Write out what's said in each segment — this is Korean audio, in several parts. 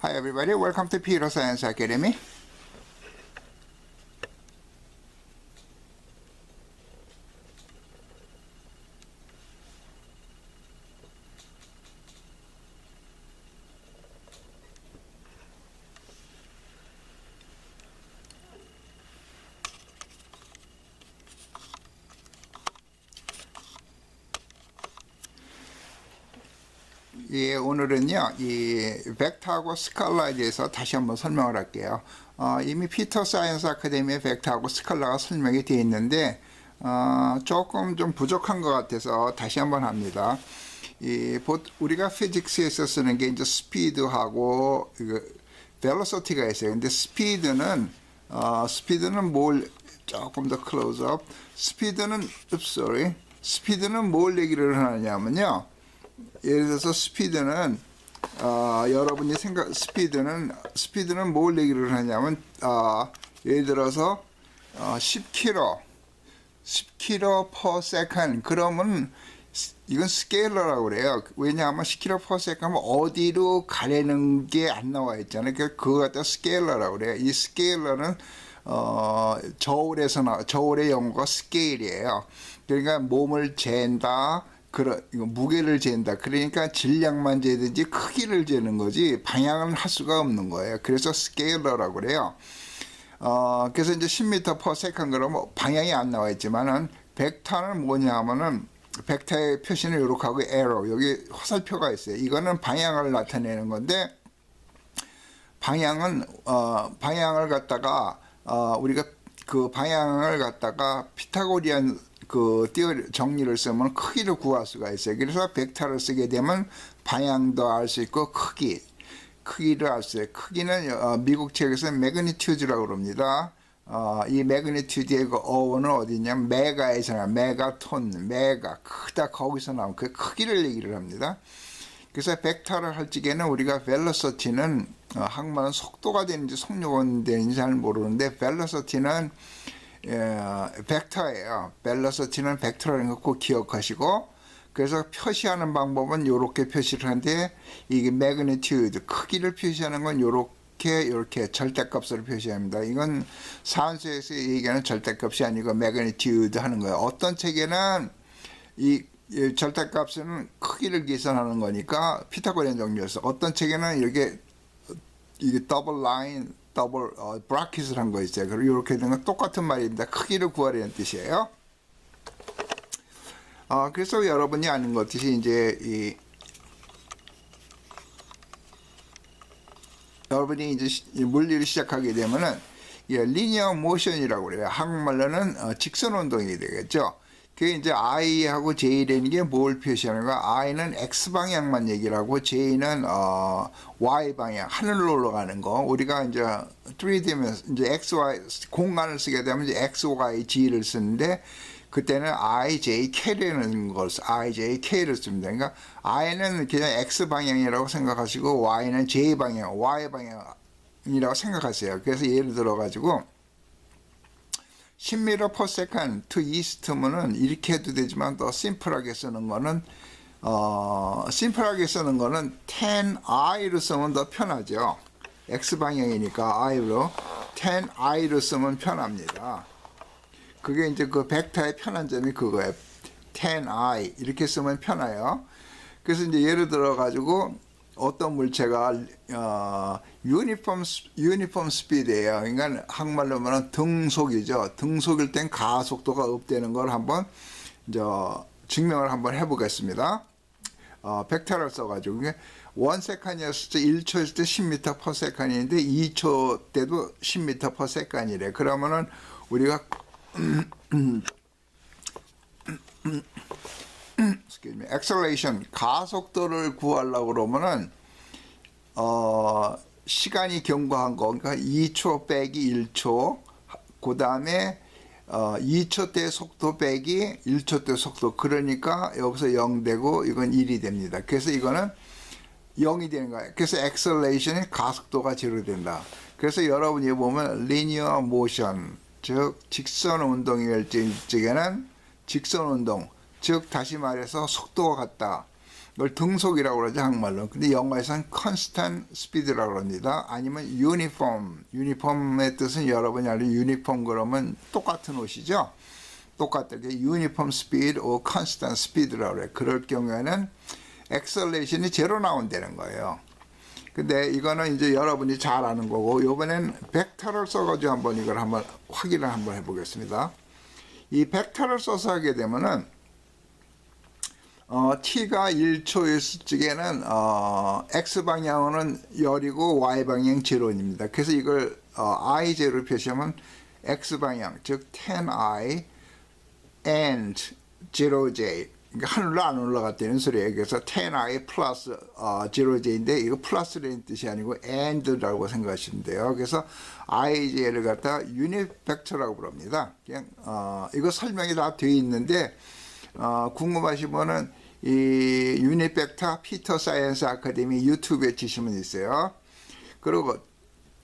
Hi everybody, welcome to Peter Science Academy. 예, 오늘은요, 이 벡터하고 스칼라에 대해서 다시 한번 설명을 할게요. 이미 피터 사이언스 아카데미의 벡터하고 스칼라가 설명이 되어 있는데, 조금 좀 부족한 것 같아서 다시 한번 합니다. 우리가 피직스에서 쓰는 게 이제 스피드하고 벨로시티가 있어요. 근데 스피드는 조금 더 클로즈업. 스피드는 뭘 얘기를 하냐면요. 예를 들어서 스피드는 여러분이 스피드는 뭘 얘기를 하냐면 예를 들어서 10km per second 그러면 이건 스케일러라고 그래요. 왜냐하면 10km per second 하면 어디로 가려는 게 안 나와 있잖아요. 그거 갖다 스케일러라고 그래요. 이 스케일러는 저울의 영어가 스케일이에요. 그러니까 몸을 잰다. 이거 무게를 재는다. 그러니까 질량만 재든지 크기를 재는 거지 방향은 할 수가 없는 거예요. 그래서 스케일러라고 그래요. 그래서 이제 10m per second 그러면 방향이 안 나와 있지만은 벡터는 뭐냐면은 벡터의 표시는 이렇게 하고 arrow 여기 화살표가 있어요. 이거는 방향을 나타내는 건데 방향을 갖다가 우리가 그 방향을 갖다가 피타고리안 정리를 쓰면 크기를 구할 수가 있어요. 그래서 벡터를 쓰게 되면 방향도 알 수 있고 크기를 알 수 있어요. 크기는 미국 책에서는 매그니튜드라고 그럽니다. 이 매그니튜드의 그 어원은 어디냐면 메가에서 나와요. 메가톤, 메가 크다 거기서 나온 그 크기를 얘기를 합니다. 그래서 벡터를 할 적에는 우리가 벨로시티는 한국말은 속도가 되는지 속력이 되는지 잘 모르는데 벨로시티는 벡터예요. 벨로시티는 벡터라는 거 꼭 기억하시고 그래서 표시하는 방법은 이렇게 표시를 하는데 이게 매그니튜드 크기를 표시하는 건 이렇게 절대값으로 표시합니다. 이건 산수에서 얘기하는 절대값이 아니고 매그니튜드 하는 거예요. 어떤 책에는 이 절대값은 크기를 계산하는 거니까 피타고리안 정리였어. 어떤 책에는 이게 더블 라인 더블 브라켓을 한 거 있어요. 그리고 이렇게 되는 건 똑같은 말입니다. 크기를 구하려는 뜻이에요. 그래서 여러분이 아는 것듯이 이제 여러분이 이제 물리를 시작하게 되면은 리니어 모션이라고 그래요. 한국말로는 직선 운동이 되겠죠. 그게 이제 I하고 J라는 게 뭘 표시하는가? I는 X 방향만 얘기를 하고 J는 Y 방향, 하늘로 올라가는 거. 우리가 이제 3D면 이제 XY 공간을 쓰게 되면 이제 X, Y, G를 쓰는데 그때는 I, J, K라는 걸 I, J, K를 씁니다. 그러니까 I는 그냥 X 방향이라고 생각하시고 Y는 J 방향, Y 방향이라고 생각하세요. 그래서 예를 들어 가지고 10m per second to east면은 이렇게 해도 되지만 더 심플하게 쓰는 거는 10i로 쓰면 더 편하죠. x 방향이니까 i로 10i로 쓰면 편합니다. 그게 이제 그 벡터의 편한 점이 그거예요. 10i 이렇게 쓰면 편해요. 그래서 이제 예를 들어 가지고 어떤 물체가 유니폼 스피드예요. 그러니까 한국말로 말하면 등속이죠. 등속일 땐 가속도가 업되는 걸 한번 증명을 한번 해보겠습니다. 벡터를 써가지고 1세컨이었을 때 1초였을 때 10m per second인데 2초 때도 10m per second이래. 그러면은 우리가 acceleration 가속도를 구하려고 그러면은 시간이 경과한 거 그러니까 2초 빼기 1초 그 다음에 2초 때 속도 빼기 1초 때 속도 그러니까 여기서 0 되고 이건 1이 됩니다. 그래서 이거는 0이 되는 거예요. 그래서 acceleration이 가속도가 제로된다. 그래서 여러분이 보면 linear motion 즉 직선 운동일 적에는 직선 운동 즉 다시 말해서 속도가 같다. 이걸 등속이라고 그러죠, 한국말로. 근데 영어에서는 constant speed라고 합니다. 아니면 uniform. uniform의 뜻은 여러분이 알는 유니폼 그러면 똑같은 옷이죠. 똑같게 uniform speed or constant speed라고 그래요. 그럴 경우에는 acceleration이 제로 나온다는 거예요. 근데 이거는 이제 여러분이 잘 아는 거고, 이번엔 벡터를 써가지고 한번 이걸 한번 확인을 한번 해보겠습니다. 이 벡터를 써서 하게 되면은 t가 1초였을 적에는 x방향은 열이고 y방향 제로입니다. 그래서 이걸 i0를 표시하면 x방향, 즉 10i and 0j, 그러니까 하늘로 안 올라갔다는 소리예요. 그래서 10i 플러스 0j인데 이거 플러스라는 뜻이 아니고 and라고 생각하시면 돼요. 그래서 ij를 갖다 유닛 벡터라고 부릅니다. 그냥 이거 설명이 다 되어 있는데 궁금하시면은 이 유닛 벡터 피터 사이언스 아카데미 유튜브에 치시면 있어요. 그리고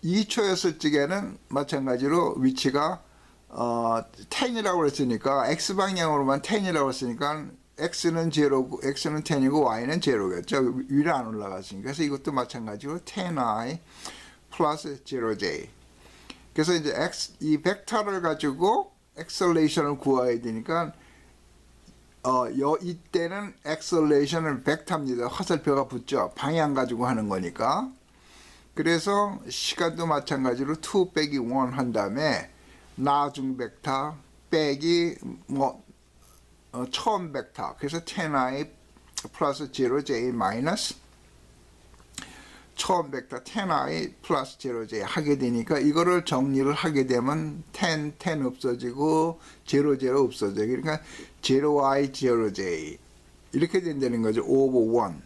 2초였을 적에는 마찬가지로 위치가 10이라고 그랬으니까 x방향으로만 10이라고 했으니까 x는 0고 x는 10이고 y는 0겠죠. 위로 안 올라갔으니까. 그래서 이것도 마찬가지로 10i 플러스 0j. 그래서 이제 이 벡터를 가지고 액셀레이션을 구해야 되니까 이때는 액셀레이션은 벡터입니다. 화살표가 붙죠. 방향 가지고 하는 거니까. 그래서 시간도 마찬가지로 2 빼기 1 한 다음에 나중 벡터 빼기 처음 벡터. 그래서 10i 플러스 0j 마이너스 처음 벡터 10i 플러스 0j 하게 되니까 이거를 정리를 하게 되면 10 없어지고 0 없어져요. 그러니까 0i 0j 이렇게 된다는 거죠. over 1.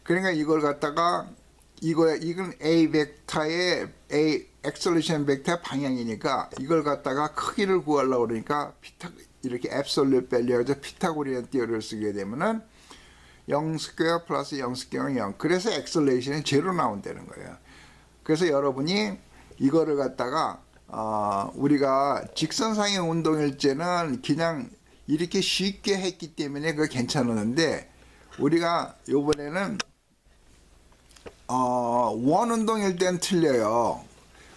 그러니까 이걸 갖다가 이건 a 벡터의 a 액셀레이션 벡터 방향이니까 이걸 갖다가 크기를 구하려고 그러니까 이렇게 앱솔루트 밸류에서 피타고리안 띠어를 쓰게 되면은 0 스퀘어 플러스 0 스퀘어는 0. 그래서 액셀레이션이 제로 나온다는 거예요. 그래서 여러분이 이거를 갖다가 우리가 직선상의 운동일 때는 그냥 이렇게 쉽게 했기 때문에 그거 괜찮았는데 우리가 요번에는 원 운동일 땐 틀려요.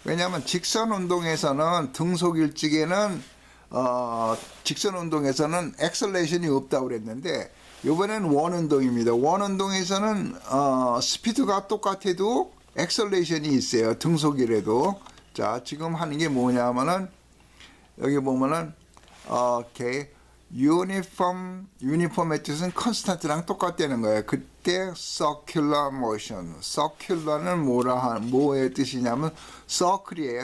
왜냐하면 직선 운동에서는 등속일직에는 직선 운동에서는 액셀레이션이 없다고 그랬는데 이번엔 원 운동입니다. 원 운동에서는 스피드가 똑같아도 액셀레이션이 있어요. 등속이라도. 자, 지금 하는 게 뭐냐면은 여기 보면은 유니폼의 뜻은 컨스탄트랑 똑같다는 거예요. 그때 circular motion. circular는 뭐의 뜻이냐면 circle이에요.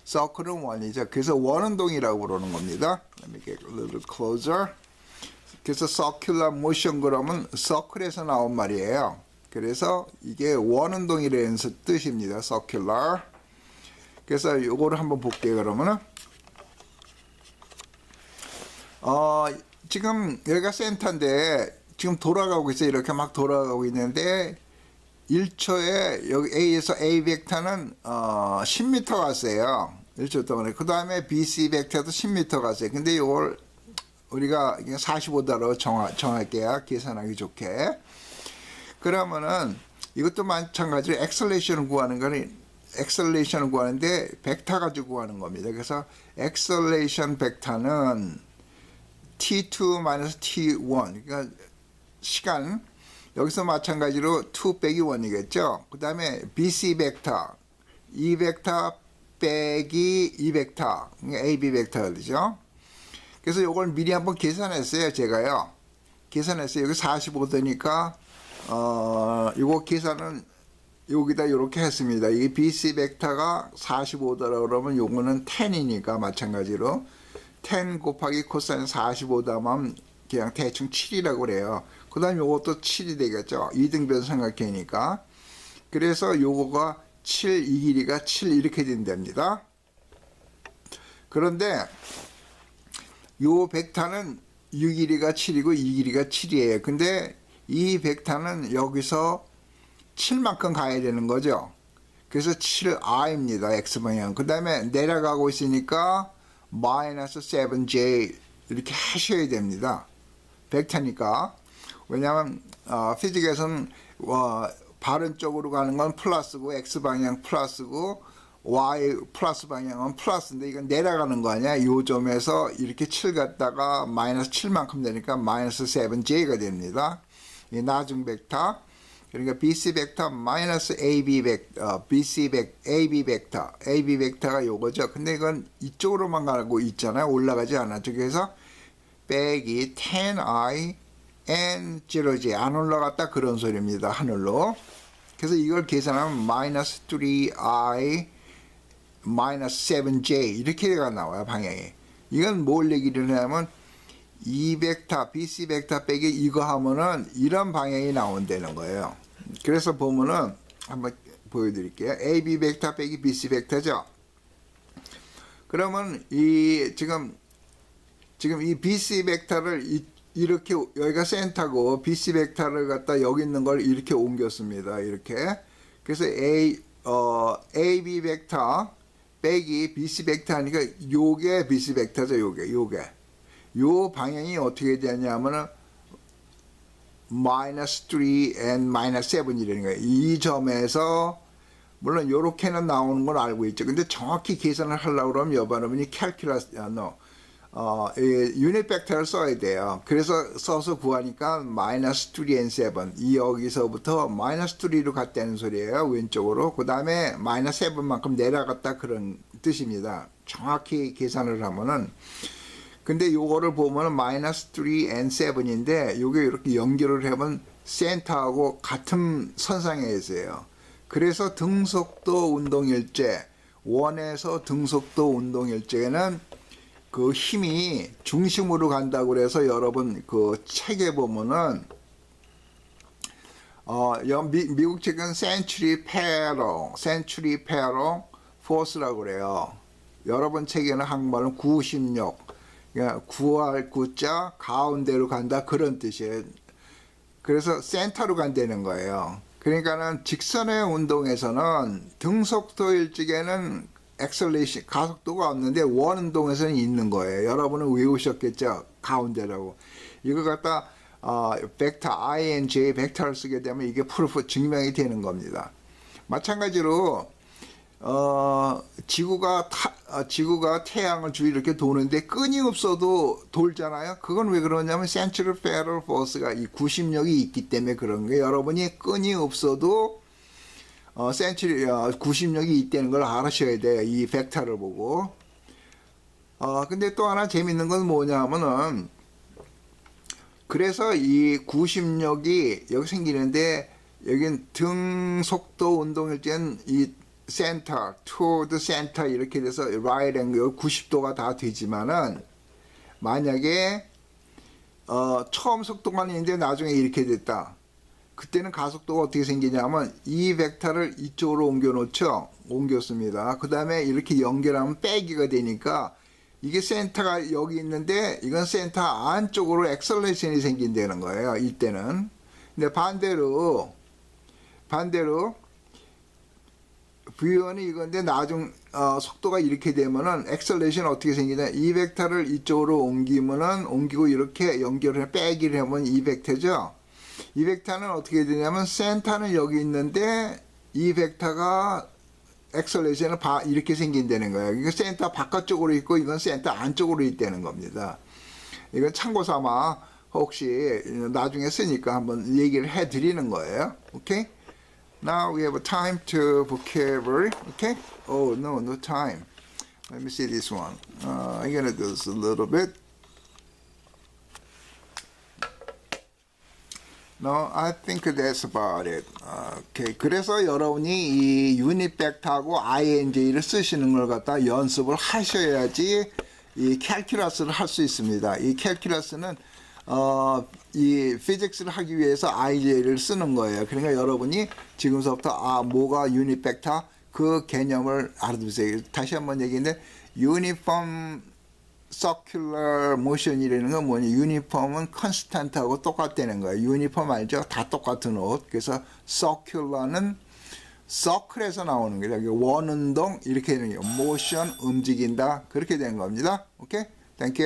circle은 원이죠. 그래서 원운동이라고 부르는 겁니다. Let me get a little closer. 그래서 circular motion 그러면 circle에서 나온 말이에요. 그래서 이게 원운동이라는 뜻입니다. circular. 그래서 요거를 한번 볼게요. 그러면은 지금 여기가 센터인데 지금 돌아가고 있어요. 이렇게 막 돌아가고 있는데 1초에 여기 A에서 A 벡터는 10m 갔어요. 1초 동안에. 그 다음에 BC 벡터도 10m 갔어요. 근데 이걸 우리가 45도로 정할게요. 계산하기 좋게. 그러면은 이것도 마찬가지로 액셀레이션을 구하는 거는 액셀레이션을 구하는데 벡터 가지고 구하는 겁니다. 그래서 액셀레이션 벡터는 t2-t1 그러니까 시간 여기서 마찬가지로 2 빼기 1이겠죠. 그 다음에 BC 벡터 이 벡터 빼기 이 벡터 그러니까 AB 벡터가 되죠. 그래서 이걸 미리 한번 계산했어요. 제가요. 계산했어요. 여기 45도니까 이거 계산은 여기다 이렇게 했습니다. 이 BC 벡터가 45도라고 그러면 요거는 10이니까 마찬가지로 10 곱하기 코사인 45도면 그냥 대충 7이라고 그래요. 그 다음에 요것도 7이 되겠죠. 이등변 삼각형이니까. 그래서 요거가 7, 이 길이가 7 이렇게 된답니다. 그런데 요 벡터는 이 길이가 7이고 이 길이가 7이에요. 근데 이 벡터는 여기서 7만큼 가야 되는 거죠. 그래서 7r입니다. x방향. 그 다음에 내려가고 있으니까 마이너스 7j 이렇게 하셔야 됩니다. 벡터니까. 왜냐하면 피직에서는 바른 쪽으로 가는 건 플러스고 x 방향 플러스고 y 플러스 방향은 플러스인데 이건 내려가는 거 아니야. 이 점에서 이렇게 7 갔다가 마이너스 7만큼 되니까 마이너스 7j가 됩니다. 이 나중 벡터. 그러니까 BC 벡터 마이너스 AB 벡터, AB 벡터가 요거죠. 근데 이건 이쪽으로만 가고 있잖아요. 올라가지 않았죠. 그래서 빼기 10i n 0j 안 올라갔다 그런 소리입니다. 하늘로. 그래서 이걸 계산하면 마이너스 3i 마이너스 7j 이렇게가 나와요. 방향이. 이건 뭘 얘기를 하냐면 이 벡터 BC 벡터 빼기 이거 하면은 이런 방향이 나온다는 거예요. 그래서 보면은 한번 보여드릴게요. AB 벡터 빼기 BC 벡터죠. 그러면 이 지금 이 BC 벡터를 이렇게 여기가 센터고 BC 벡터를 갖다 여기 있는 걸 이렇게 옮겼습니다. 이렇게. 그래서 AB 벡터 빼기 BC 벡터 하니까 요게 BC 벡터죠. 요게. 요 방향이 어떻게 되냐면은 마이너스 3 and 마이너스 7이라는 거예요. 이 점에서 물론 요렇게는 나오는 걸 알고 있죠. 근데 정확히 계산을 하려고 그러면 여러분이 유닛 벡터를 써야 돼요. 그래서 써서 구하니까 마이너스 3 and 7 이 여기서부터 마이너스 3로 갔다는 소리예요. 왼쪽으로. 그 다음에 마이너스 7만큼 내려갔다 그런 뜻입니다. 정확히 계산을 하면은. 근데 요거를 보면은 마이너스 3 and 7인데 요게 이렇게 연결을 해보면 센터하고 같은 선상에 있어요. 그래서 등속도 운동일제 원에서 등속도 운동일제는 그 힘이 중심으로 간다고 그래서 여러분 그 책에 보면은 미국 책은 센츄리 페로 포스라고 그래요. 여러분 책에는 한국말은 96 구할 구자 가운데로 간다 그런 뜻이에요. 그래서 센터로 간다는 거예요. 그러니까는 직선의 운동에서는 등속도 일직에는 엑셀레이션 가속도가 없는데 원 운동에서는 있는 거예요. 여러분은 외우셨겠죠? 가운데라고. 이거 갖다 벡터 ing 벡터를 쓰게 되면 이게 프루프 증명이 되는 겁니다. 마찬가지로 지구가 태양을 주위 이렇게 도는데 끈이 없어도 돌잖아요. 그건 왜 그러냐면 센트리페럴 포스가 이 구심력이 있기 때문에 그런 거예요. 여러분이 끈이 없어도 구심력이 있다는 걸 알아셔야 돼요. 이 벡터를 보고. 근데 또 하나 재밌는 건 뭐냐면은 그래서 이 구심력이 여기 생기는데 여긴 등 속도 운동일제는 이 센터, toward center 이렇게 돼서 right angle 90도가 다 되지만은 만약에 처음 속도가 있는데 나중에 이렇게 됐다. 그때는 가속도가 어떻게 생기냐면 이 벡터를 이쪽으로 옮겨 놓죠. 옮겼습니다. 그 다음에 이렇게 연결하면 빼기가 되니까 이게 센터가 여기 있는데 이건 센터 안쪽으로 엑셀레이션이 생긴다는 거예요. 이때는. 근데 반대로 V1이 이건데 나중 속도가 이렇게 되면은 엑셀레이션 어떻게 생기냐 이 벡터를 이쪽으로 옮기고 이렇게 연결을 빼기를 하면 이 벡터죠. 이 벡터는 어떻게 되냐면 센터는 여기 있는데 이 벡터가 엑셀레이션은 이렇게 생긴다는 거예요. 이거 센터 바깥쪽으로 있고 이건 센터 안쪽으로 있다는 겁니다. 이건 참고삼아 혹시 나중에 쓰니까 한번 얘기를 해 드리는 거예요. 오케이? Now we have a time to vocabulary. Okay? Oh, no time. Let me see this one. I'm going to do this a little bit. No, I think that's about it. Okay. 그래서 여러분이 이 유닛 벡터하고 ing를 쓰시는 걸 갖다 연습을 하셔야지 이 캘큘러스를 할 수 있습니다. 이 캘큘러스는 이 피직스를 하기 위해서 IJ를 쓰는 거예요. 그러니까 여러분이 지금서부터 뭐가 유닛 벡터 그 개념을 알아두세요. 다시 한번 얘기인데 유니폼 서큘러 모션이라는 건 뭐냐? 유니폼은 컨스탄트하고 똑같다는 거예요. 유니폼 알죠? 다 똑같은 옷. 그래서 서큘러는 서클에서 나오는 거예요. 원 운동 이렇게 되는 거예요. 모션 움직인다 그렇게 되는 겁니다. 오케이? 땡큐.